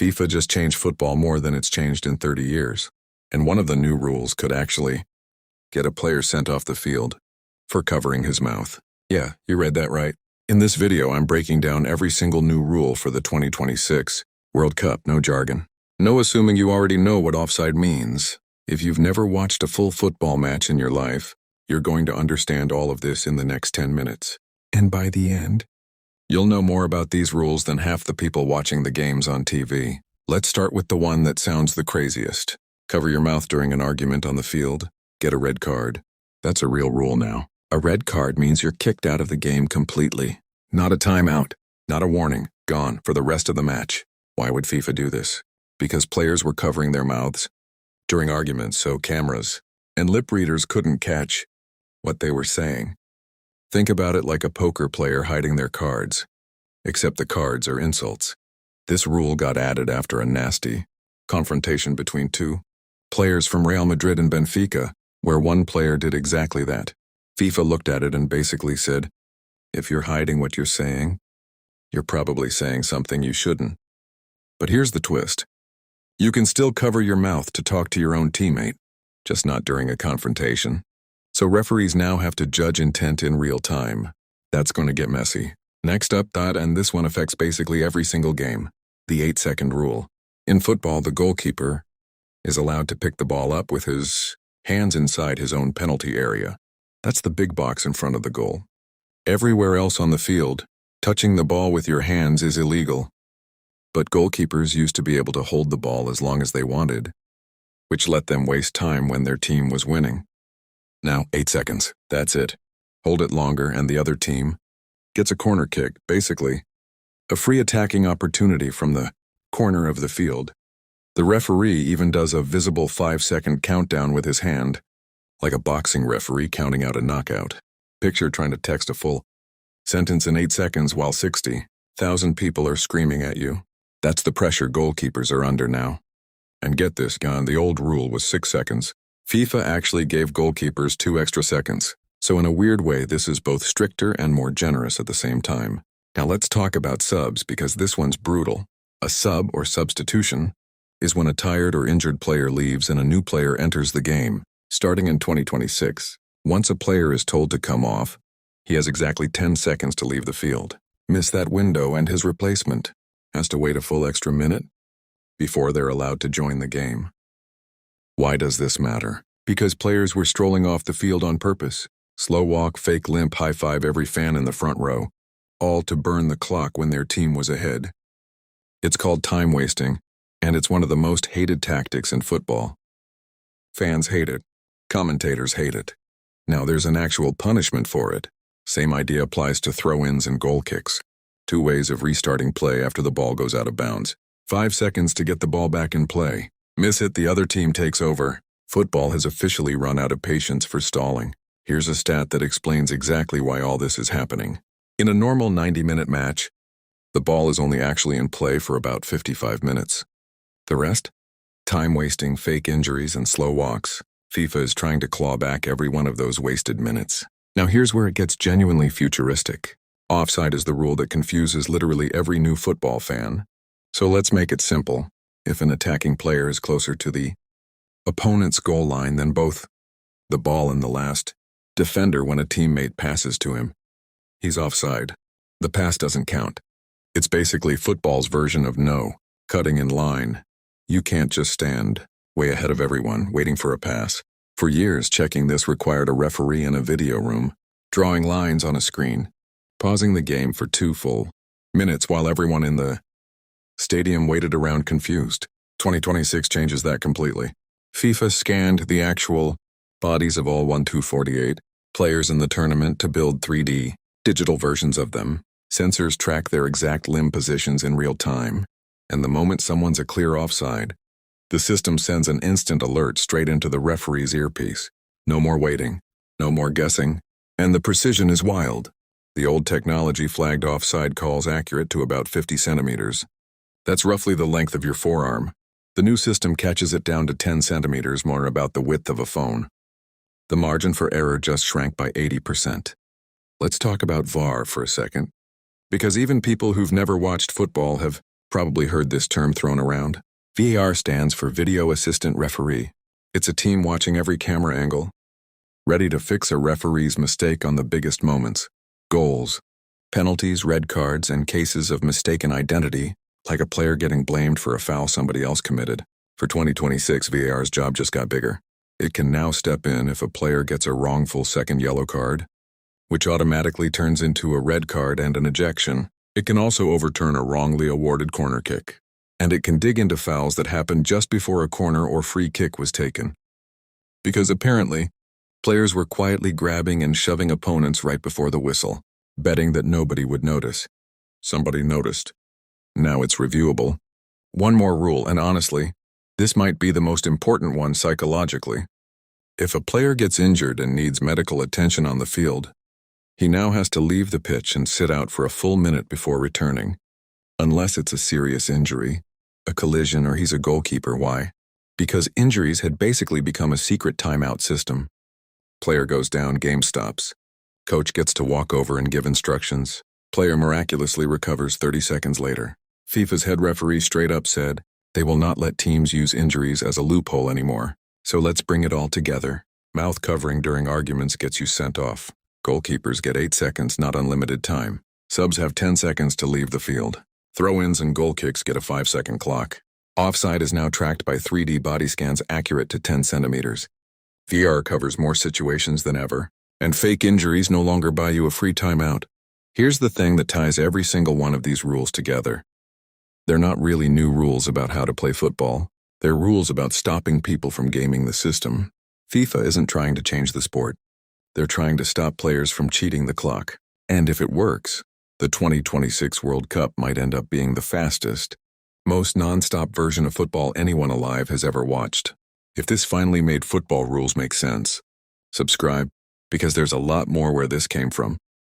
FIFA just changed football more than it's changed in 30 years. And one of the new rules could actually get a player sent off the field for covering his mouth. Yeah, you read that right. In this video, I'm breaking down every single new rule for the 2026 World Cup, no jargon. No assuming you already know what offside means. If you've never watched a full football match in your life, you're going to understand all of this in the next 10 minutes. And by the end, you'll know more about these rules than half the people watching the games on TV. Let's start with the one that sounds the craziest. Cover your mouth during an argument on the field. Get a red card. That's a real rule now. A red card means you're kicked out of the game completely. Not a timeout, not a warning, gone for the rest of the match. Why would FIFA do this? Because players were covering their mouths during arguments so cameras and lip readers couldn't catch what they were saying. Think about it like a poker player hiding their cards, except the cards are insults. This rule got added after a nasty confrontation between two players from Real Madrid and Benfica, where one player did exactly that. FIFA looked at it and basically said, if you're hiding what you're saying, you're probably saying something you shouldn't. But here's the twist. You can still cover your mouth to talk to your own teammate, just not during a confrontation. So referees now have to judge intent in real time. That's going to get messy. Next up, and this one affects basically every single game, the 8-second rule. In football, the goalkeeper is allowed to pick the ball up with his hands inside his own penalty area. That's the big box in front of the goal. Everywhere else on the field, touching the ball with your hands is illegal. But goalkeepers used to be able to hold the ball as long as they wanted, which let them waste time when their team was winning. Now, 8 seconds, that's it. Hold it longer and the other team gets a corner kick, basically a free attacking opportunity from the corner of the field. The referee even does a visible 5-second countdown with his hand, like a boxing referee counting out a knockout. Picture trying to text a full sentence in 8 seconds while 60,000 people are screaming at you. That's the pressure goalkeepers are under now. And get this, the old rule was 6 seconds. FIFA actually gave goalkeepers 2 extra seconds. So in a weird way, this is both stricter and more generous at the same time. Now let's talk about subs, because this one's brutal. A sub, or substitution, is when a tired or injured player leaves and a new player enters the game. Starting in 2026, once a player is told to come off, he has exactly 10 seconds to leave the field. Miss that window and his replacement has to wait a full extra minute before they're allowed to join the game. Why does this matter? Because players were strolling off the field on purpose. Slow walk, fake limp, high five every fan in the front row, all to burn the clock when their team was ahead. It's called time wasting, and it's one of the most hated tactics in football. Fans hate it. Commentators hate it. Now there's an actual punishment for it. Same idea applies to throw-ins and goal kicks. 2 ways of restarting play after the ball goes out of bounds. 5 seconds to get the ball back in play. Miss it, the other team takes over. Football has officially run out of patience for stalling. Here's a stat that explains exactly why all this is happening. In a normal 90-minute match, the ball is only actually in play for about 55 minutes. The rest? Time wasting, fake injuries, and slow walks. FIFA is trying to claw back every one of those wasted minutes. Now here's where it gets genuinely futuristic. Offside is the rule that confuses literally every new football fan. So let's make it simple. If an attacking player is closer to the opponent's goal line than both the ball and the last defender when a teammate passes to him, he's offside. The pass doesn't count. It's basically football's version of no cutting in line. You can't just stand way ahead of everyone waiting for a pass. For years, checking this required a referee in a video room, drawing lines on a screen, pausing the game for 2 full minutes while everyone in the stadium waited around confused. 2026 changes that completely. FIFA scanned the actual bodies of all 1-248 players in the tournament to build 3D digital versions of them. Sensors track their exact limb positions in real time, and the moment someone's a clear offside, the system sends an instant alert straight into the referee's earpiece. No more waiting, no more guessing, and the precision is wild. The old technology flagged offside calls accurate to about 50 centimeters. That's roughly the length of your forearm. The new system catches it down to 10 centimeters, more about the width of a phone. The margin for error just shrank by 80%. Let's talk about VAR for a second, because even people who've never watched football have Probably heard this term thrown around. VAR stands for Video Assistant Referee. It's a team watching every camera angle, ready to fix a referee's mistake on the biggest moments. Goals, penalties, red cards, and cases of mistaken identity, like a player getting blamed for a foul somebody else committed. For 2026, VAR's job just got bigger. It can now step in if a player gets a wrongful second yellow card, which automatically turns into a red card and an ejection. It can also overturn a wrongly awarded corner kick. And it can dig into fouls that happened just before a corner or free kick was taken. Because apparently, players were quietly grabbing and shoving opponents right before the whistle, betting that nobody would notice. Somebody noticed. Now it's reviewable. One more rule, and honestly, this might be the most important one psychologically. If a player gets injured and needs medical attention on the field, he now has to leave the pitch and sit out for a full minute before returning. Unless it's a serious injury, a collision, or he's a goalkeeper. Why? Because injuries had basically become a secret timeout system. Player goes down, game stops. Coach gets to walk over and give instructions. Player miraculously recovers 30 seconds later. FIFA's head referee straight up said, they will not let teams use injuries as a loophole anymore. So let's bring it all together. Mouth covering during arguments gets you sent off. Goalkeepers get 8 seconds, not unlimited time. Subs have 10 seconds to leave the field. Throw-ins and goal kicks get a 5-second clock. Offside is now tracked by 3D body scans accurate to 10 centimeters. VR covers more situations than ever, and fake injuries no longer buy you a free timeout. Here's the thing that ties every single one of these rules together. They're not really new rules about how to play football. They're rules about stopping people from gaming the system. FIFA isn't trying to change the sport. They're trying to stop players from cheating the clock. And if it works, the 2026 World Cup might end up being the fastest, most non-stop version of football anyone alive has ever watched. If this finally made football rules make sense, subscribe, because there's a lot more where this came from.